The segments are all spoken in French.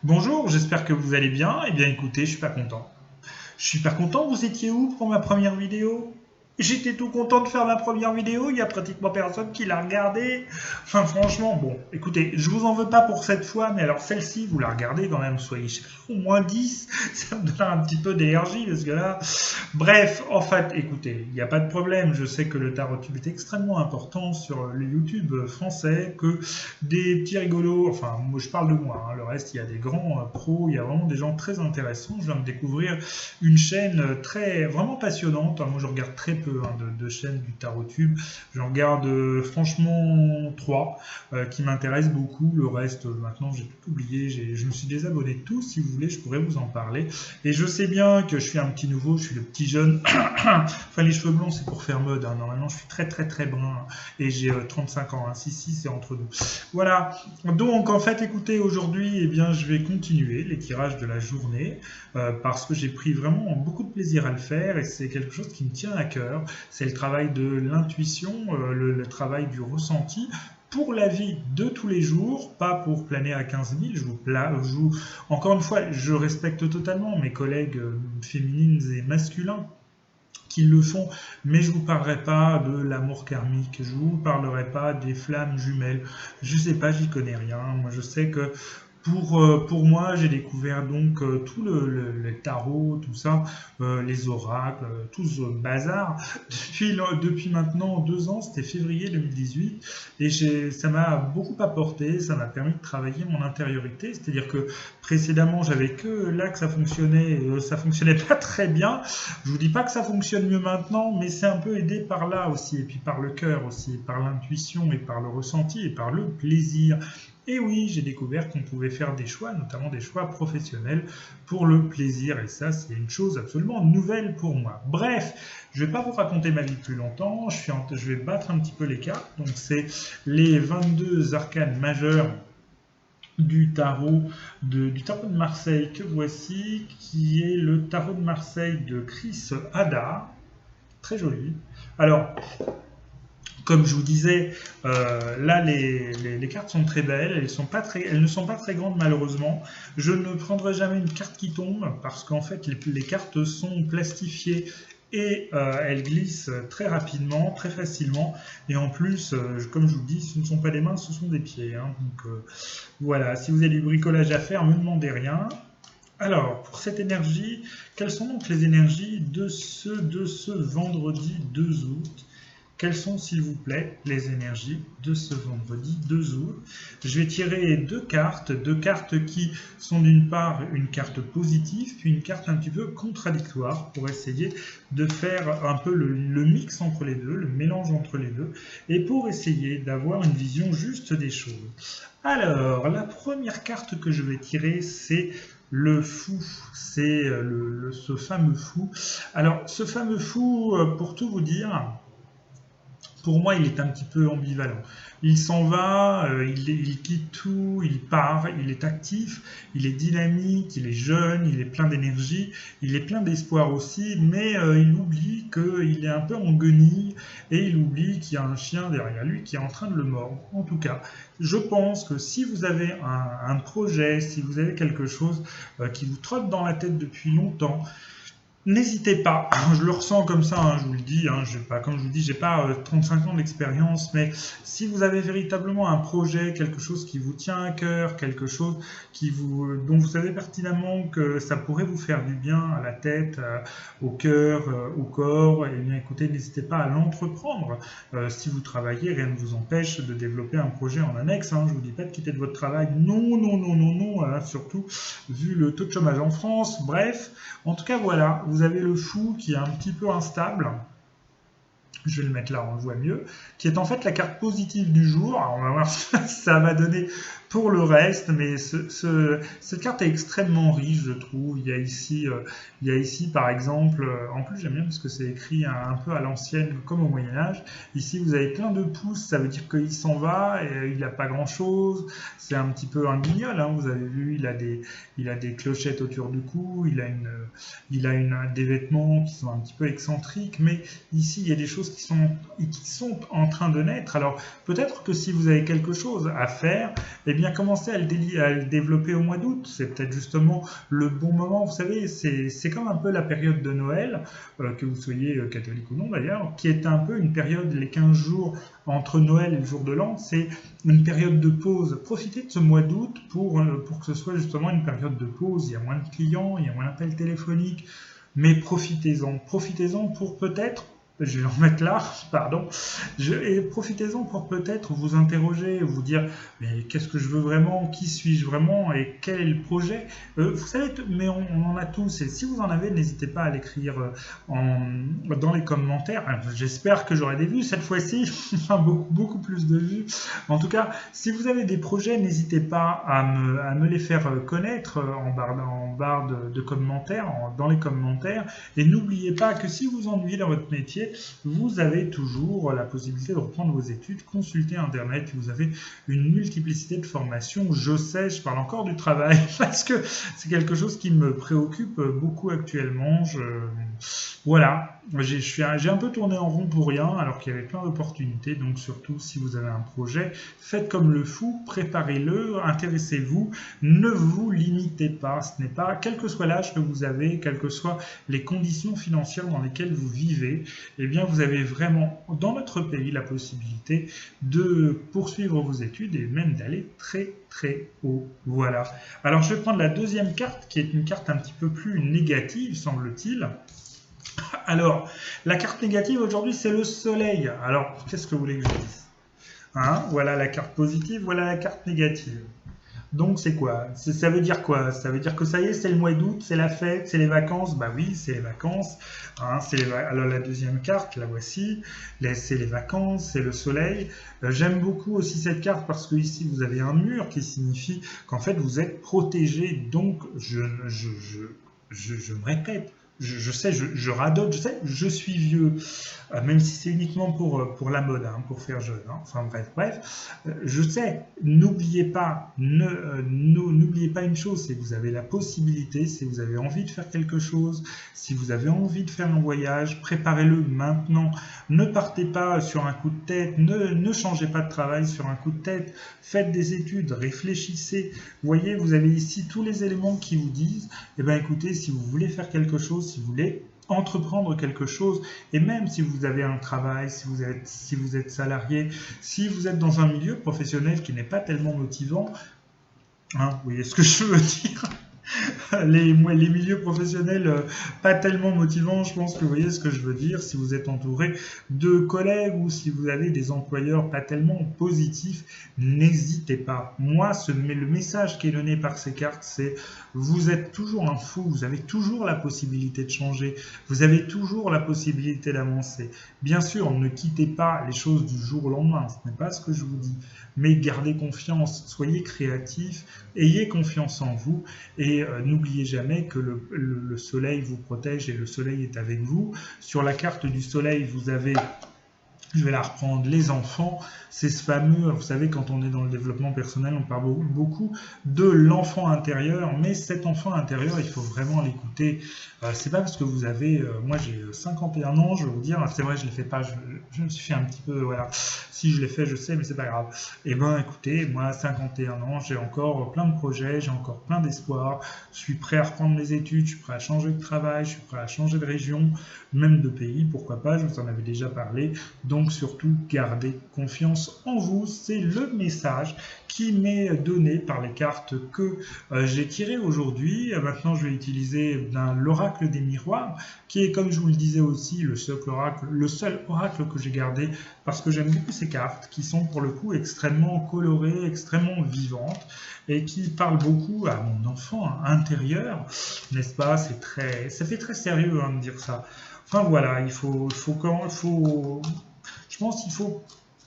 Bonjour, j'espère que vous allez bien. Eh bien écoutez, je suis pas content. Je suis pas content, vous étiez où pour ma première vidéo? J'étais tout content de faire ma première vidéo, il y a pratiquement personne qui l'a regardée. Enfin franchement, bon, écoutez, je vous en veux pas pour cette fois, mais alors celle-ci, vous la regardez quand même, soyez au moins 10, ça me donne un petit peu d'énergie parce que là, bref, en fait, écoutez, il n'y a pas de problème. Je sais que le tarot-tube est extrêmement important sur le YouTube français, que des petits rigolos, enfin, moi je parle de moi, hein, le reste, il y a des grands pros, il y a vraiment des gens très intéressants. Je viens de découvrir une chaîne très, vraiment passionnante. Moi, je regarde très peu de chaînes du tarot-tube. J'en regarde franchement trois qui m'intéressent beaucoup. Le reste, maintenant, j'ai tout oublié. Je me suis désabonné de tout. Si vous voulez, je pourrais vous en parler. Et je sais bien que je suis un petit nouveau, je suis le petit jeune. Enfin, les cheveux blonds, c'est pour faire mode. Hein. Normalement, je suis très, très, très brun. Et j'ai 35 ans. Hein. Si, c'est entre nous. Voilà. Donc, en fait, écoutez, aujourd'hui, eh bien, je vais continuer les tirages de la journée parce que j'ai pris vraiment beaucoup de plaisir à le faire et c'est quelque chose qui me tient à cœur. C'est le travail de l'intuition, le travail du ressenti pour la vie de tous les jours, pas pour planer à 15 000. Encore une fois, je respecte totalement mes collègues féminines et masculins qui le font, mais je ne vous parlerai pas de l'amour karmique, je ne vous parlerai pas des flammes jumelles, je ne sais pas, j'y connais rien. Moi, je sais que pour moi, j'ai découvert donc tout le tarot, tout ça, les oracles, tout ce bazar, depuis maintenant 2 ans, c'était février 2018, et ça m'a beaucoup apporté, ça m'a permis de travailler mon intériorité, c'est-à-dire que précédemment, j'avais que là que ça fonctionnait pas très bien. Je vous dis pas que ça fonctionne mieux maintenant, mais c'est un peu aidé par là aussi, et puis par le cœur aussi, par l'intuition, et par le ressenti, et par le plaisir. Et oui, j'ai découvert qu'on pouvait faire des choix, notamment des choix professionnels, pour le plaisir. Et ça, c'est une chose absolument nouvelle pour moi. Bref, je ne vais pas vous raconter ma vie plus longtemps. Je vais battre un petit peu les cartes. Donc, c'est les 22 arcanes majeures du tarot de Marseille que voici, qui est le tarot de Marseille de Chris Haddad. Très joli. Alors, comme je vous disais, là les cartes sont très belles, elles ne sont pas très grandes malheureusement. Je ne prendrai jamais une carte qui tombe parce qu'en fait les cartes sont plastifiées et elles glissent très rapidement, très facilement. Et en plus, comme je vous dis, ce ne sont pas des mains, ce sont des pieds. Hein. Donc voilà, si vous avez du bricolage à faire, ne me demandez rien. Alors, pour cette énergie, quelles sont donc les énergies de ce vendredi 2 août? Quelles sont, s'il vous plaît, les énergies de ce vendredi 2 août? Je vais tirer deux cartes qui sont d'une part une carte positive, puis une carte un petit peu contradictoire pour essayer de faire un peu le mix entre les deux, le mélange entre les deux, et pour essayer d'avoir une vision juste des choses. Alors, la première carte que je vais tirer, c'est le fou, c'est ce fameux fou. Alors, ce fameux fou, pour tout vous dire, pour moi, il est un petit peu ambivalent. Il s'en va, il quitte tout, il part, il est actif, il est dynamique, il est jeune, il est plein d'énergie, il est plein d'espoir aussi, mais il oublie qu'il est un peu en guenille et il oublie qu'il y a un chien derrière lui qui est en train de le mordre. En tout cas, je pense que si vous avez un projet, si vous avez quelque chose qui vous trotte dans la tête depuis longtemps, n'hésitez pas, je le ressens comme ça, hein, je vous le dis, hein, comme je vous dis, j'ai pas 35 ans d'expérience, mais si vous avez véritablement un projet, quelque chose qui vous tient à cœur, quelque chose dont vous savez pertinemment que ça pourrait vous faire du bien à la tête, au cœur, au corps, et bien écoutez, n'hésitez pas à l'entreprendre. Si vous travaillez, rien ne vous empêche de développer un projet en annexe. Hein, je vous dis pas de quitter de votre travail, non, non, non, non, non, hein, surtout vu le taux de chômage en France. Bref, en tout cas, voilà, vous avez le fou qui est un petit peu instable. Je vais le mettre là, on le voit mieux, qui est en fait la carte positive du jour. Alors, on va voir ce que ça va donner pour le reste, mais cette carte est extrêmement riche, je trouve. Il y a ici par exemple, en plus j'aime bien parce que c'est écrit un peu à l'ancienne, comme au Moyen-Âge. Ici, vous avez plein de pouces, ça veut dire qu'il s'en va, et il n'a pas grand-chose. C'est un petit peu un guignol, hein, vous avez vu, il a des clochettes autour du cou, des vêtements qui sont un petit peu excentriques, mais ici, il y a des choses qui sont en train de naître. Alors peut-être que si vous avez quelque chose à faire, eh bien commencez à le développer au mois d'août. C'est peut-être justement le bon moment. Vous savez, c'est comme un peu la période de Noël, que vous soyez catholique ou non d'ailleurs, qui est un peu une période, les 15 jours entre Noël et le jour de l'an, c'est une période de pause. Profitez de ce mois d'août pour que ce soit justement une période de pause. Il y a moins de clients, il y a moins d'appels téléphoniques, mais profitez-en. Profitez-en pour peut-être, je vais en mettre là, pardon, et profitez-en pour peut-être vous interroger, vous dire, mais qu'est-ce que je veux vraiment, qui suis-je vraiment et quel est le projet. Vous savez, mais on en a tous, et si vous en avez, n'hésitez pas à l'écrire dans les commentaires. J'espère que j'aurai des vues cette fois-ci, enfin beaucoup plus de vues. En tout cas, si vous avez des projets, n'hésitez pas à me les faire connaître en barre de commentaires, dans les commentaires, et n'oubliez pas que si vous ennuyez dans votre métier, vous avez toujours la possibilité de reprendre vos études, consulter Internet, vous avez une multiplicité de formations. Je sais, je parle encore du travail parce que c'est quelque chose qui me préoccupe beaucoup actuellement. Voilà, j'ai un peu tourné en rond pour rien alors qu'il y avait plein d'opportunités. Donc surtout, si vous avez un projet, faites comme le fou, préparez-le, intéressez-vous, ne vous limitez pas. Ce n'est pas, quel que soit l'âge que vous avez, quelles que soient les conditions financières dans lesquelles vous vivez, eh bien vous avez vraiment dans notre pays la possibilité de poursuivre vos études et même d'aller très haut. Voilà. Alors je vais prendre la deuxième carte qui est une carte un petit peu plus négative, semble-t-il. Alors, la carte négative aujourd'hui, c'est le soleil. Alors, qu'est-ce que vous voulez que je dise? Voilà la carte positive, voilà la carte négative. Donc, c'est quoi? Ça veut dire quoi? Ça veut dire que ça y est, c'est le mois d'août, c'est la fête, c'est les vacances? Bah oui, c'est les vacances. Alors, la deuxième carte, la voici. C'est les vacances, c'est le soleil. J'aime beaucoup aussi cette carte parce que ici, vous avez un mur qui signifie qu'en fait, vous êtes protégé. Donc, je me répète. Je sais, je radote, je sais, je suis vieux, même si c'est uniquement pour la mode, pour faire jeune. Enfin bref, je sais, n'oubliez pas une chose, c'est que vous avez la possibilité, si vous avez envie de faire quelque chose, si vous avez envie de faire un voyage, préparez-le maintenant. Ne partez pas sur un coup de tête, ne changez pas de travail sur un coup de tête, faites des études, réfléchissez. Vous voyez, vous avez ici tous les éléments qui vous disent, eh bien écoutez, si vous voulez faire quelque chose, si vous voulez entreprendre quelque chose, et même si vous avez un travail, si vous êtes salarié, si vous êtes dans un milieu professionnel qui n'est pas tellement motivant, vous voyez ce que je veux dire? Les milieux professionnels pas tellement motivants, je pense que vous voyez ce que je veux dire. Si vous êtes entouré de collègues ou si vous avez des employeurs pas tellement positifs, n'hésitez pas. Moi, le message qui est donné par ces cartes, c'est vous êtes toujours un fou, vous avez toujours la possibilité de changer, vous avez toujours la possibilité d'avancer. Bien sûr, ne quittez pas les choses du jour au lendemain, ce n'est pas ce que je vous dis, mais gardez confiance, soyez créatifs, ayez confiance en vous et n'oubliez jamais que le soleil vous protège et le soleil est avec vous. Sur la carte du soleil, vous avez, je vais la reprendre, les enfants. C'est ce fameux, vous savez, quand on est dans le développement personnel, on parle beaucoup de l'enfant intérieur, mais cet enfant intérieur, il faut vraiment l'écouter. C'est pas parce que vous avez, moi j'ai 51 ans, je vais vous dire, c'est vrai, je ne l'ai fait pas, je me suis fait un petit peu, voilà, si je l'ai fait, je sais, mais c'est pas grave. Eh ben, écoutez, moi, 51 ans, j'ai encore plein de projets, j'ai encore plein d'espoir, je suis prêt à reprendre mes études, je suis prêt à changer de travail, je suis prêt à changer de région, même de pays, pourquoi pas, je vous en avais déjà parlé. Donc surtout, gardez confiance en vous, c'est le message qui m'est donné par les cartes que j'ai tirées aujourd'hui. Maintenant, je vais utiliser l'oracle des miroirs, qui est, comme je vous le disais aussi, le seul oracle que j'ai gardé, parce que j'aime beaucoup ces cartes, qui sont pour le coup extrêmement colorées, extrêmement vivantes, et qui parlent beaucoup à mon enfant intérieur, n'est-ce pas? Ça fait très sérieux de dire ça. Enfin voilà, je pense qu'il faut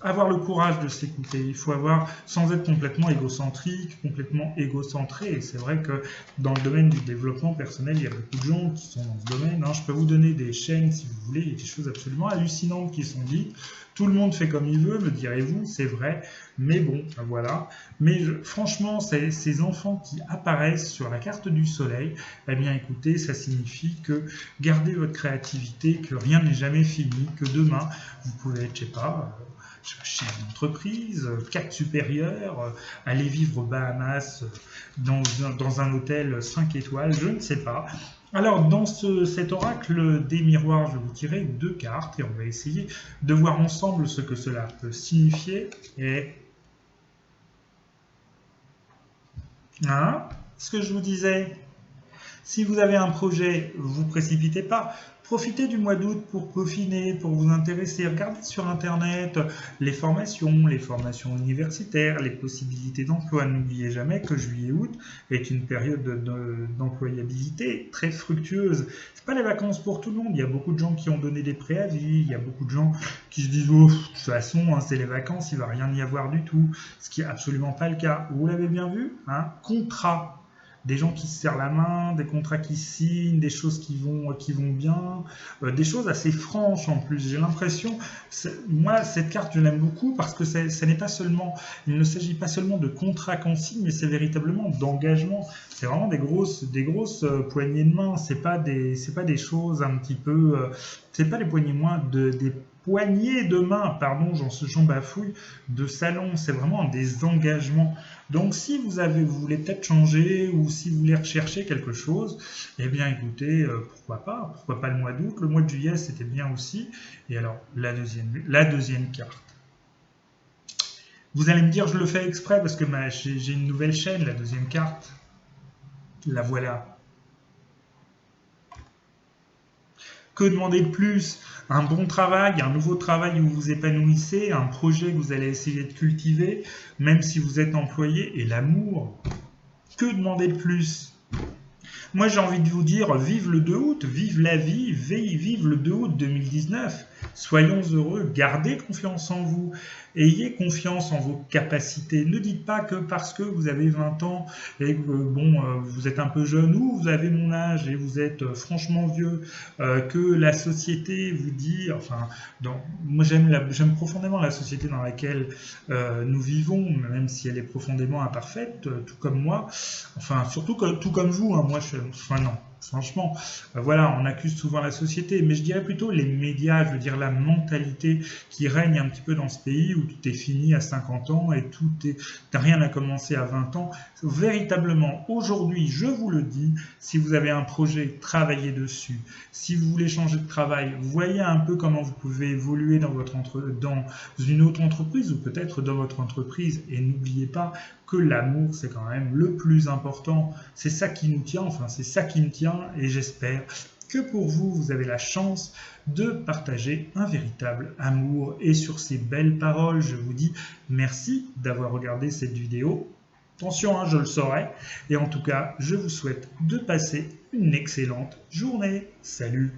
avoir le courage de s'écouter. Il faut avoir, sans être complètement égocentrique, complètement égocentré. Et c'est vrai que dans le domaine du développement personnel, il y a beaucoup de gens qui sont dans ce domaine. Je peux vous donner des chaînes, si vous voulez, il y a des choses absolument hallucinantes qui sont dites. Tout le monde fait comme il veut, me direz-vous, c'est vrai. Mais bon, voilà. Mais franchement, ces enfants qui apparaissent sur la carte du soleil, eh bien écoutez, ça signifie que gardez votre créativité, que rien n'est jamais fini, que demain, vous pouvez être, je sais pas, chef d'entreprise, cadre supérieur, aller vivre aux Bahamas dans un hôtel 5 étoiles, je ne sais pas. Alors, dans cet oracle des miroirs, je vais vous tirer 2 cartes et on va essayer de voir ensemble ce que cela peut signifier. Et ce que je vous disais, si vous avez un projet, vous précipitez pas. Profitez du mois d'août pour peaufiner, pour vous intéresser. Regardez sur Internet les formations universitaires, les possibilités d'emploi. N'oubliez jamais que juillet-août est une période d'employabilité très fructueuse. C'est pas les vacances pour tout le monde. Il y a beaucoup de gens qui ont donné des préavis. Il y a beaucoup de gens qui se disent oh, de toute façon, c'est les vacances, il va rien y avoir du tout. Ce qui est absolument pas le cas. Vous l'avez bien vu, contrat. Des gens qui se serrent la main, des contrats qui signent, des choses qui vont bien, des choses assez franches en plus. J'ai l'impression, moi cette carte je l'aime beaucoup parce que ça n'est pas seulement, il ne s'agit pas seulement de contrats qu'on signe, mais c'est véritablement d'engagement. C'est vraiment des grosses poignées de main. C'est pas des choses un petit peu, c'est pas des poignées des poignées de main, pardon, j'en bafouille, de salon, c'est vraiment des engagements. Donc si vous voulez peut-être changer ou si vous voulez rechercher quelque chose, eh bien écoutez, pourquoi pas le mois d'août, le mois de juillet c'était bien aussi. Et alors la deuxième carte. Vous allez me dire je le fais exprès parce que j'ai une nouvelle chaîne, la deuxième carte, la voilà. Que demander de plus? Un bon travail, un nouveau travail où vous vous épanouissez, un projet que vous allez essayer de cultiver, même si vous êtes employé, et l'amour. Que demander de plus? Moi, j'ai envie de vous dire, vive le 2 août, vive la vie, vive le 2 août 2019. Soyons heureux, gardez confiance en vous, ayez confiance en vos capacités. Ne dites pas que parce que vous avez 20 ans et que vous êtes un peu jeune ou vous avez mon âge et vous êtes franchement vieux, que la société vous dit, moi j'aime profondément la société dans laquelle nous vivons, même si elle est profondément imparfaite, tout comme moi, surtout tout comme vous, moi non. Franchement, voilà, on accuse souvent la société, mais je dirais plutôt les médias, je veux dire la mentalité qui règne un petit peu dans ce pays où tout est fini à 50 ans et rien n'a commencé à 20 ans. Véritablement, aujourd'hui, je vous le dis, si vous avez un projet, travaillez dessus. Si vous voulez changer de travail, voyez un peu comment vous pouvez évoluer dans une autre entreprise ou peut-être dans votre entreprise et n'oubliez pas que l'amour, c'est quand même le plus important. C'est ça qui nous tient, c'est ça qui me tient et j'espère que pour vous, vous avez la chance de partager un véritable amour. Et sur ces belles paroles, je vous dis merci d'avoir regardé cette vidéo. Attention, je le saurai. Et en tout cas, je vous souhaite de passer une excellente journée. Salut!